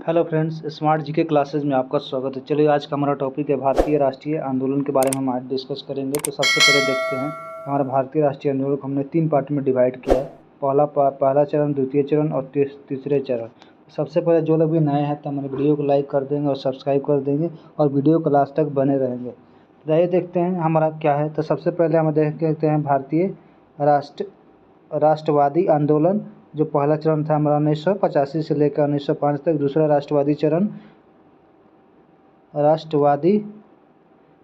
Hello friends, smart GK classes में आपका स्वागत है। चलिए, आज का हमारा टॉपिक है भारतीय राष्ट्रीय आंदोलन के बारे में हम आज डिस्कस करेंगे। तो सबसे पहले देखते हैं हमारा भारतीय राष्ट्रीय आंदोलन को हमने 3 पार्ट में डिवाइड किया है। पहला चरण, द्वितीय चरण और तीसरे चरण। सबसे पहले जो लोग भी नए हैं तो हमारे वीडियो को लाइक कर देंगे और सब्सक्राइब कर देंगे और वीडियो को लास्ट तक बने रहेंगे। तो आइए देखते हैं हमारा क्या है। तो सबसे पहले हम देखते हैं भारतीय राष्ट्रवादी आंदोलन। जो पहला चरण था हमारा 1985 से लेकर 1905 तक। दूसरा राष्ट्रवादी चरण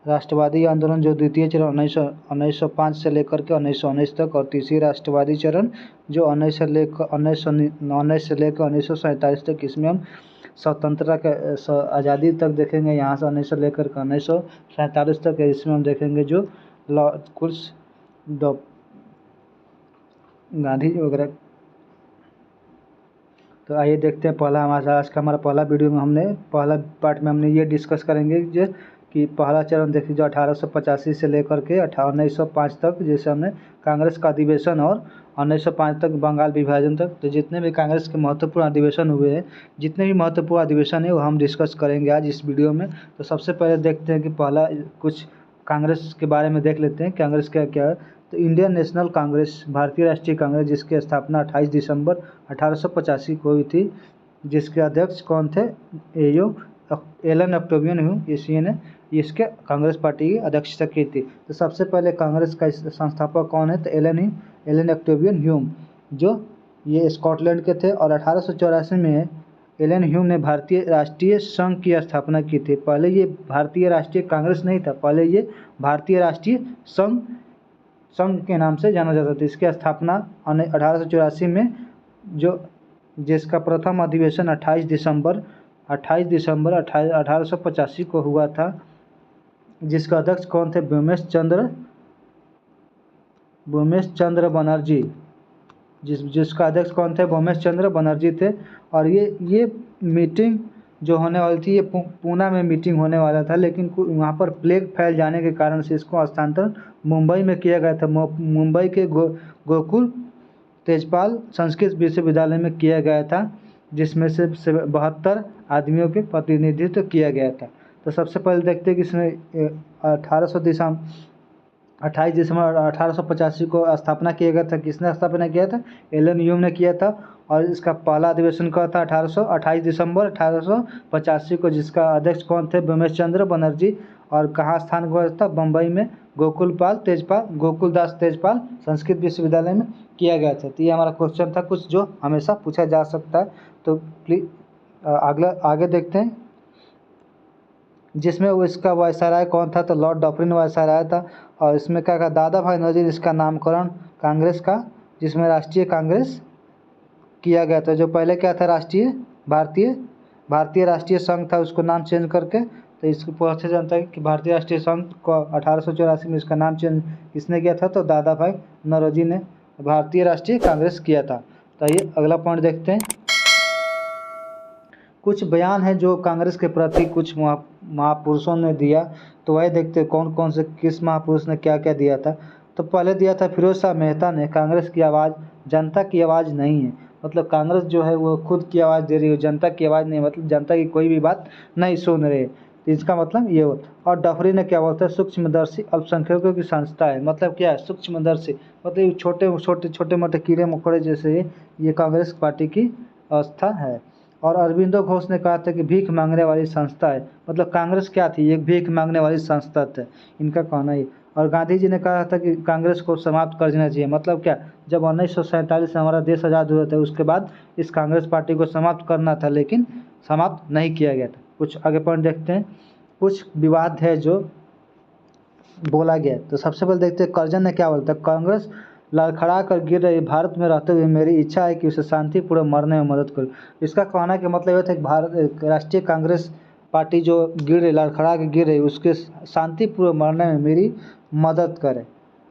राष्ट्रवादी आंदोलन जो द्वितीय चरण 1905 से लेकर के 1919 तक। और तीसरी राष्ट्रवादी चरण जो 19 से लेकर 1947 तक। इसमें हम स्वतंत्रता के आज़ादी तक देखेंगे, यहाँ से 19 से लेकर 1947 तक है। इसमें हम देखेंगे जो कुछ गांधी वगैरह। तो आइए देखते हैं पहला हमारा पहला वीडियो में पहला पार्ट में हमने ये डिस्कस करेंगे जो कि पहला चरण देखिए जो 1885 से लेकर के 1905 तक, जैसे हमने कांग्रेस का अधिवेशन और 1905 तक बंगाल विभाजन तक। तो जितने भी कांग्रेस के महत्वपूर्ण अधिवेशन हुए हैं, जितने भी महत्वपूर्ण अधिवेशन है वो हम डिस्कस करेंगे आज इस वीडियो में। तो सबसे पहले देखते हैं कि पहला कुछ कांग्रेस के बारे में देख लेते हैं, कांग्रेस क्या क्या है। तो इंडियन नेशनल कांग्रेस, भारतीय राष्ट्रीय कांग्रेस, जिसकी स्थापना 28 दिसंबर 1885 को हुई थी, जिसके अध्यक्ष कौन थे? एलन ऑक्टेवियन ह्यूम, इसी ने इसके कांग्रेस पार्टी की अध्यक्षता की थी। तो सबसे पहले कांग्रेस का संस्थापक कौन है? तो एलन ऑक्टेवियन ह्यूम, जो ये स्कॉटलैंड के थे। और 1884 में एलन ह्यूम ने भारतीय राष्ट्रीय संघ की स्थापना की थी। पहले ये भारतीय राष्ट्रीय कांग्रेस नहीं था, पहले ये भारतीय राष्ट्रीय संघ के नाम से जाना जाता था। इसकी स्थापना 1884 में जिसका प्रथम अधिवेशन 28 दिसंबर 1885 को हुआ था, जिसका अध्यक्ष कौन थे? ब्योमेश चंद्र बनर्जी, जिसका अध्यक्ष कौन थे? ब्योमेश चंद्र बनर्जी थे। और ये मीटिंग जो होने वाली थी, ये पूना में मीटिंग होने वाला था, लेकिन वहाँ पर प्लेग फैल जाने के कारण से इसको स्थानांतरण मुंबई में किया गया था। मुंबई के गोकुल तेजपाल संस्कृत विश्वविद्यालय में किया गया था, जिसमें से 72 आदमियों के प्रतिनिधित्व किया गया था। तो सबसे पहले देखते हैं कि इसमें 28 दिसंबर 1885 को स्थापना किया गया था। किसने स्थापना किया था? एलन ह्यूम ने किया था। और इसका पहला अधिवेशन कहा था 28 दिसंबर 1885 को, जिसका अध्यक्ष कौन थे? ब्योमेश चंद्र बनर्जी। और कहाँ स्थान हुआ था? बम्बई में गोकुलदास तेजपाल संस्कृत विश्वविद्यालय में किया गया था। तो ये हमारा क्वेश्चन था कुछ जो हमेशा पूछा जा सकता है। तो प्लीज आगे देखते हैं, जिसमें वो इसका वायसराय कौन था? तो लॉर्ड डफरिन वायसराय था। और इसमें क्या कहा? दादा भाई नौरोजी इसका नामकरण कांग्रेस का, जिसमें राष्ट्रीय कांग्रेस किया गया था। जो पहले क्या था? भारतीय राष्ट्रीय संघ था, उसको नाम चेंज करके। तो इसको पूछा जानता है कि भारतीय राष्ट्रीय संघ को 1884 में इसका नाम चेंज किसने किया था? तो दादा भाई नौरोजी ने भारतीय राष्ट्रीय कांग्रेस किया था। तो आइए अगला पॉइंट देखते हैं। कुछ बयान है जो कांग्रेस के प्रति कुछ महापुरुषों ने दिया। तो वही देखते हैं कौन कौन से किस महापुरुष ने क्या क्या दिया था। तो पहले दिया था फिरोज शाह मेहता ने, कांग्रेस की आवाज़ जनता की आवाज़ नहीं है। मतलब कांग्रेस जो है वो खुद की आवाज़ दे रही है, जनता की आवाज़ नहीं, मतलब जनता की कोई भी बात नहीं सुन रही है। तो इसका मतलब ये हो। और डफरी ने क्या बोलता है? सूक्ष्मदर्शी अल्पसंख्यकों की संस्था है। मतलब क्या है सूक्ष्मदर्शी? मतलब छोटे मोटे कीड़े मकोड़े जैसे ये कांग्रेस पार्टी की अवस्था है। और अरविंदो घोष ने कहा था कि भीख मांगने वाली संस्था है। मतलब कांग्रेस क्या थी? एक भीख मांगने वाली संस्था थी, इनका कहना ही। और गांधी जी ने कहा था कि कांग्रेस को समाप्त कर देना चाहिए। मतलब क्या? जब 1947 में हमारा देश आज़ाद हुआ था, उसके बाद इस कांग्रेस पार्टी को समाप्त करना था, लेकिन समाप्त नहीं किया गया था। कुछ आगे पॉइंट देखते हैं। कुछ विवाद है जो बोला गया। तो सबसे पहले देखते हैं करजन ने क्या बोलता है? कांग्रेस लड़खड़ा कर गिर रही भारत में रहते हुए मेरी इच्छा है कि उसे शांतिपूर्वक मरने में मदद करूं। इसका कहना कि मतलब यह था कि राष्ट्रीय कांग्रेस पार्टी जो लड़खड़ा के गिर रही, उसके शांतिपूर्वक मरने में मेरी मदद करे।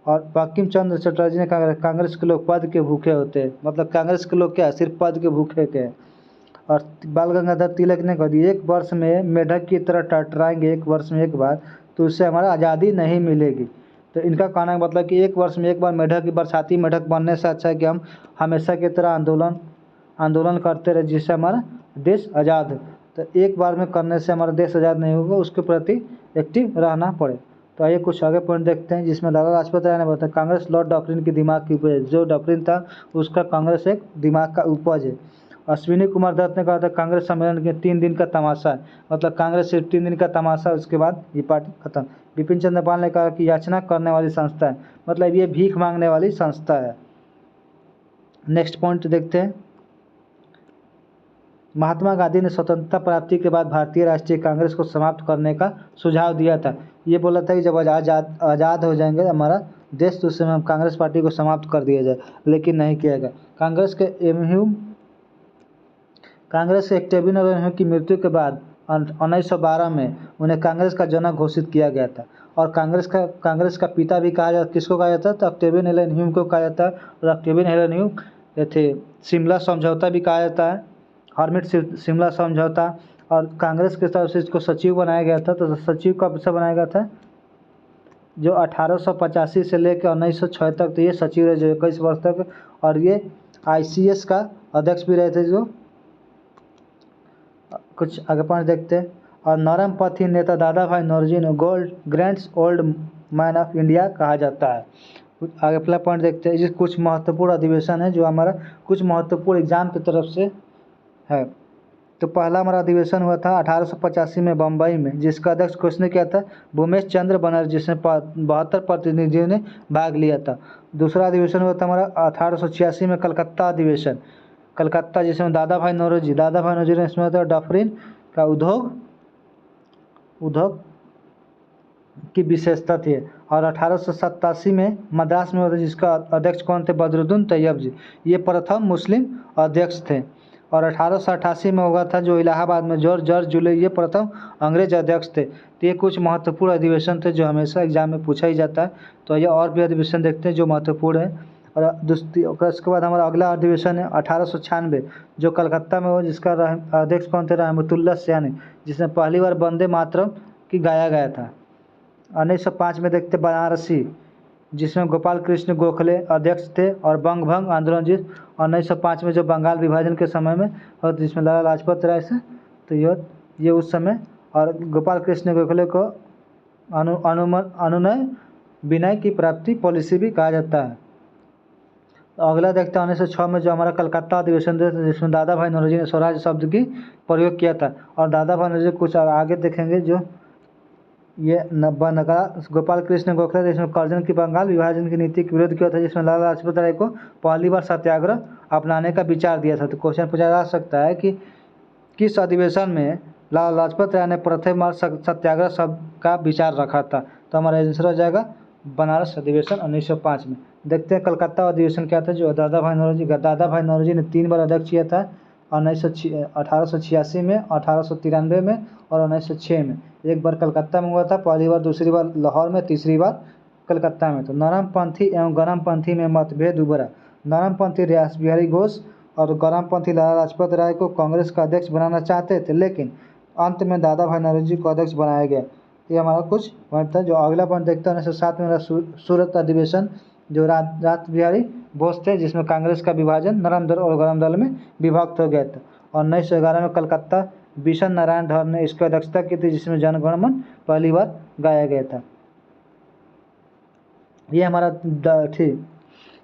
और बंकिम चंद्र चटर्जी ने कहा कांग्रेस के लोग पद के भूखे होते हैं। मतलब कांग्रेस के लोग क्या है? सिर्फ पद के भूखे के हैं। और बाल गंगाधर तिलक ने कह दिया एक वर्ष में मेढक की तरह टटराएंगे एक वर्ष में एक बार, तो उससे हमारा आज़ादी नहीं मिलेगी। तो इनका कहना है मतलब कि एक वर्ष में एक बार मेढक की बरसाती मेढक बनने से अच्छा है कि हम हमेशा की तरह आंदोलन करते रहे, जिससे हमारा देश आज़ाद तो एक बार में करने से हमारा देश आज़ाद नहीं होगा, उसके प्रति एक्टिव रहना पड़े। तो आइए कुछ आगे पॉइंट देखते हैं, जिसमें लाला लाजपत राय ने बताया कांग्रेस लॉर्ड डॉक्ट्रिन की दिमाग की उपज है। जो डॉक्ट्रिन था उसका कांग्रेस एक दिमाग का उपज है। अश्विनी कुमार दत्त ने कहा था कांग्रेस सम्मेलन के 3 दिन का तमाशा है, मतलब कांग्रेस सिर्फ 3 दिन का तमाशा, उसके बाद ये पार्टी खत्म। बिपिन चंद्र पाल ने कहा कि याचना करने वाली संस्था है, मतलब ये भीख मांगने वाली संस्था है। नेक्स्ट पॉइंट देखते हैं, महात्मा गांधी ने स्वतंत्रता प्राप्ति के बाद भारतीय राष्ट्रीय कांग्रेस को समाप्त करने का सुझाव दिया था। ये बोला था कि जब आज़ाद हो जाएंगे हमारा देश तो उस समय हम कांग्रेस पार्टी को समाप्त कर दिया जाए, लेकिन नहीं किया गया। कांग्रेस के एक्टेविन और की मृत्यु के बाद 1912 में उन्हें कांग्रेस का जनक घोषित किया गया था। और कांग्रेस का पिता भी कहा जाता, किसको कहा जाता है, तो ऑक्टेवियन एलन ह्यूम को कहा जाता है। और ऑक्टेवियन एलन ह्यूम ये थे शिमला समझौता भी कहा जाता है, हर्मिट शिमला समझौता। और कांग्रेस के तरफ से इसको सचिव बनाया गया था। तो सचिव कब से बनाया गया था, जो 1885 से लेकर 1906 तक, तो ये सचिव रहे जो 21 वर्ष तक। और ये ICS का अध्यक्ष भी रहे थे। जो कुछ आगे पॉइंट देखते हैं, और नरमपंथी नेता दादा भाई नौरोजी ने ग्रैंड्स ओल्ड मैन ऑफ इंडिया कहा जाता है। कुछ आगे पहला पॉइंट देखते हैं, जिस कुछ महत्वपूर्ण अधिवेशन है जो हमारा कुछ महत्वपूर्ण एग्जाम की तरफ से है। तो पहला हमारा अधिवेशन हुआ था 1885 में बम्बई में, जिसका अध्यक्ष किसने किया था, भूमेश चंद्र बनर्जी, जिसमें 72 प्रतिनिधियों ने भाग लिया था। दूसरा अधिवेशन हुआ था हमारा 1886 में कलकत्ता अधिवेशन, कलकत्ता, जिसमें दादा भाई नौरोजी ने इसमें था डॉक्ट्रिन का उद्योग की विशेषता थी। और 1887 में मद्रास में हुआ था, जिसका अध्यक्ष कौन थे, बदरुद्दीन तैयब जी, ये प्रथम मुस्लिम अध्यक्ष थे। और 1888 में हुआ था जो इलाहाबाद में जॉर्ज जुले, ये प्रथम अंग्रेज अध्यक्ष थे। तो ये कुछ महत्वपूर्ण अधिवेशन थे जो हमेशा एग्जाम में पूछा ही जाता है। तो ये और भी अधिवेशन देखते हैं जो महत्वपूर्ण है। और उसके बाद हमारा अगला अधिवेशन है 1896 जो कलकत्ता में हो, जिसका अध्यक्ष कौन थे, रहमतुल्लाह सयानी, जिसमें पहली बार वंदे मातरम की गाया गया था। 1905 में देखते बनारसी, जिसमें गोपाल कृष्ण गोखले अध्यक्ष थे और बंग भंग आंदोलन जिस 1905 में जो बंगाल विभाजन के समय में और जिसमें लाला लाजपत राय से, तो ये उस समय, और गोपाल कृष्ण गोखले को अनुनय विनय की प्राप्ति पॉलिसी भी कहा जाता है। तो अगला देखते हैं 1906 में जो हमारा कलकत्ता अधिवेशन था, जिसमें दादा भाई नौरोजी ने स्वराज शब्द की प्रयोग किया था। और दादा भाई नौरोजी कुछ आगे देखेंगे जो ये नगरा गोपाल कृष्ण गोखले, जिसमें कर्जन की बंगाल विभाजन की नीति के विरोध किया था, जिसमें लाला लाजपत राय को पहली बार सत्याग्रह अपनाने का विचार दिया था। तो क्वेश्चन पूछा जा सकता है कि किस अधिवेशन में लाला लाजपत राय ने प्रथम बार सत्याग्रह शब्द का विचार रखा था। तो हमारा आंसर हो जाएगा बनारस अधिवेशन 1905 में। देखते हैं कलकत्ता अधिवेशन क्या था, जो दादा भाई नौरोजी ने 3 बार अध्यक्ष किया था, 1886 में, 1893 में और 1906 में। एक बार कलकत्ता में हुआ था, पहली बार, दूसरी बार लाहौर में, तीसरी बार कलकत्ता में। तो नरमपंथी एवं गरमपंथी में मतभेद उभरा। नरमपंथी रास बिहारी घोष और गरमपंथी लाला लाजपत राय को कांग्रेस का अध्यक्ष बनाना चाहते थे, लेकिन अंत में दादा भाई नौरोजी को अध्यक्ष बनाया गया। ये हमारा कुछ पॉइंट था। जो अगला पॉइंट देखते हैं 1907 में सूरत अधिवेशन, जो रास बिहारी घोष थे, जिसमें कांग्रेस का विभाजन नरम दल और गरम दल में विभक्त हो गया था। और 1911 में कलकत्ता बिशन नारायण धर ने इसकी अध्यक्षता की थी, जिसमें जनगणमन पहली बार गाया गया था। ये हमारा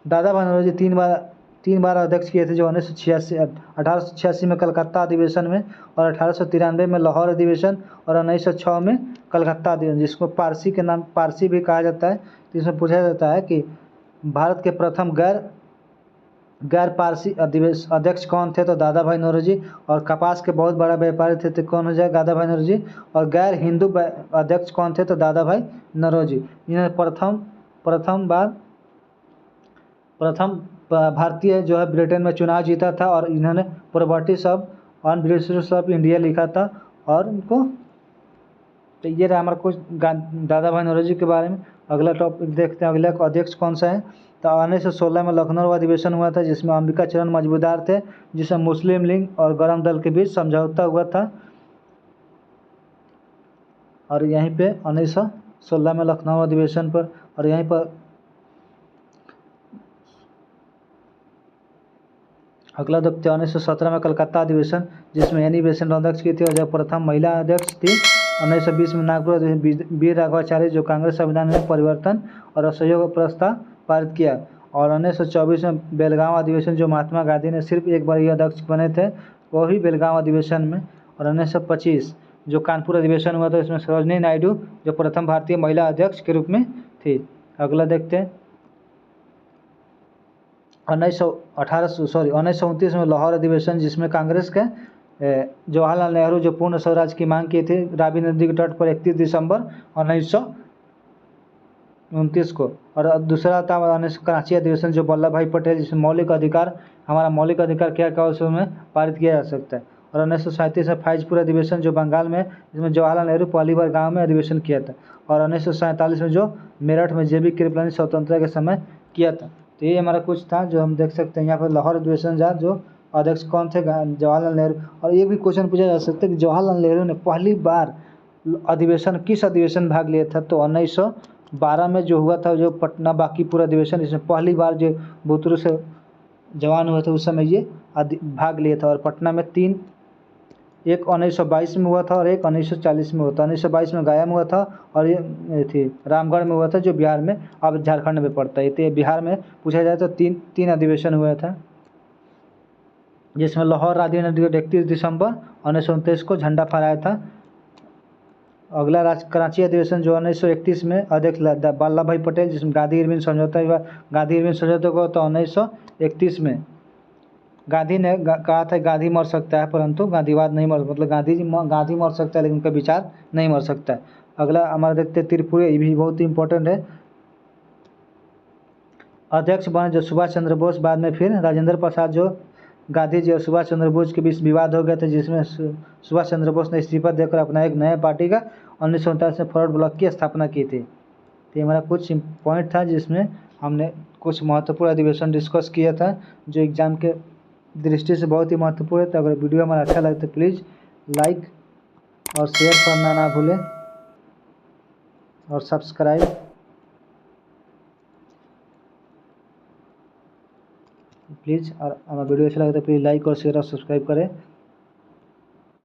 दादा भाई नौरोजी 3 बार अध्यक्ष किए थे, जो 1886 में कलकत्ता अधिवेशन में, और 1893 में लाहौर अधिवेशन, और 1906 में कलकत्ता अधिवेशन, जिसको पारसी के नाम पारसी भी कहा जाता है। तो इसमें पूछा जाता है कि भारत के प्रथम गैर पारसी अध्यक्ष कौन थे, तो दादा भाई नौरोजी। और कपास के बहुत बड़ा व्यापारी थे, तो कौन हो जाए, दादा भाई नौरोजी। और गैर हिंदू अध्यक्ष कौन थे, तो दादा भाई नौरोजी। इन्होंने प्रथम भारतीय जो है ब्रिटेन में चुनाव जीता था, और इन्होंने प्रॉपर्टीज ऑफ इंडिया लिखा था। और उनको, तो ये रहा हमारा कुछ दादा भाई नौरोजी के बारे में। अगला टॉपिक देखते हैं, अगला अध्यक्ष कौन सा है। तो 1916 में लखनऊ अधिवेशन हुआ था, जिसमें अंबिका चरण मजबूदार थे, जिसमें मुस्लिम लीग और गरम दल के बीच समझौता हुआ था। और यहीं पे 1916 में लखनऊ अधिवेशन पर, और यहीं पर अगला देखते हैं 1917 में कलकत्ता अधिवेशन, जिसमें एनी बेसेंट अध्यक्ष की थी और जो प्रथम महिला अध्यक्ष थी। 1920 में नागपुर अधिवेशन, वीर राघवाचार्य जो कांग्रेस संविधान में परिवर्तन और असहयोग प्रस्ताव पारित किया। और 1924 में बेलगांव अधिवेशन, जो महात्मा गांधी ने सिर्फ एक बार ये अध्यक्ष बने थे, वो भी बेलगांव अधिवेशन में। और 1925 जो कानपुर अधिवेशन हुआ था, इसमें सरोजनी नायडू जो प्रथम भारतीय महिला अध्यक्ष के रूप में थी। अगला देखते हैं 1929 में लाहौर अधिवेशन, जिसमें कांग्रेस के जवाहरलाल नेहरू जो पूर्ण स्वराज की मांग की थी रावी नदी के तट पर 31 दिसंबर 1929 को। और दूसरा था कराची अधिवेशन, जो वल्लभ भाई पटेल, जिसमें मौलिक अधिकार, हमारा मौलिक अधिकार क्या क्या उसमें पारित किया जा सकता है। और 1937 में फैजपुर अधिवेशन, जो बंगाल में, जिसमें जवाहरलाल नेहरू पहली बार गाँव में अधिवेशन किया था। और 1947 में जो मेरठ में JB कृपलानी स्वतंत्रता के समय किया था। तो ये हमारा कुछ था जो हम देख सकते हैं यहाँ पर। लाहौर अधिवेशन जहाँ जो अध्यक्ष कौन थे, जवाहरलाल नेहरू। और ये भी क्वेश्चन पूछा जा सकता है कि जवाहरलाल नेहरू ने पहली बार अधिवेशन किस अधिवेशन भाग लिया था, तो 1912 में जो हुआ था, जो पटना बांकीपुर अधिवेशन, इसमें पहली बार जो भूतपूर्व से जवान हुए थे उस समय ये भाग लिया था। और पटना में 3, एक 1922 में हुआ था और एक 1940 में हुआ था। 1922 में गया में हुआ था और ये थी रामगढ़ में हुआ था, जो बिहार में, अब झारखंड में पड़ता है। तो बिहार में पूछा जाए तो तीन अधिवेशन हुआ था, जिसमें लाहौर रावी नदी को 31 दिसंबर 1929 को झंडा फहराया था। अगला कराची अधिवेशन, जो 1931 में अध्यक्ष वल्लभ भाई पटेल, जिसमें गांधी इरविन समझौता हुआ। गांधी इरविन समझौते को तो 1931 में गांधी ने कहा था गांधी मर सकता है परंतु गांधीवाद नहीं मर, मतलब गांधी मर सकता है लेकिन उनका विचार नहीं मर सकता है। अगला हमारा देखते हैं त्रिपुरा, ये भी बहुत ही इंपॉर्टेंट है। अध्यक्ष बने जो सुभाष चंद्र बोस, बाद में फिर राजेंद्र प्रसाद, जो गांधी जी और सुभाष चंद्र बोस के बीच विवाद हो गया था, जिसमें सुभाष चंद्र बोस ने इस्तीफा देकर अपना एक नया पार्टी का 1949 में फॉरवर्ड ब्लॉक की स्थापना की थी। तो ये हमारा कुछ पॉइंट था जिसमें हमने कुछ महत्वपूर्ण अधिवेशन डिस्कस किया था, जो एग्जाम के दृष्टि से बहुत ही महत्वपूर्ण है। तो अगर वीडियो हमारा अच्छा लगे तो प्लीज़ लाइक और शेयर करना ना भूलें और सब्सक्राइब प्लीज़। और हमारा वीडियो अच्छा लगे तो प्लीज़ लाइक और शेयर और सब्सक्राइब करें।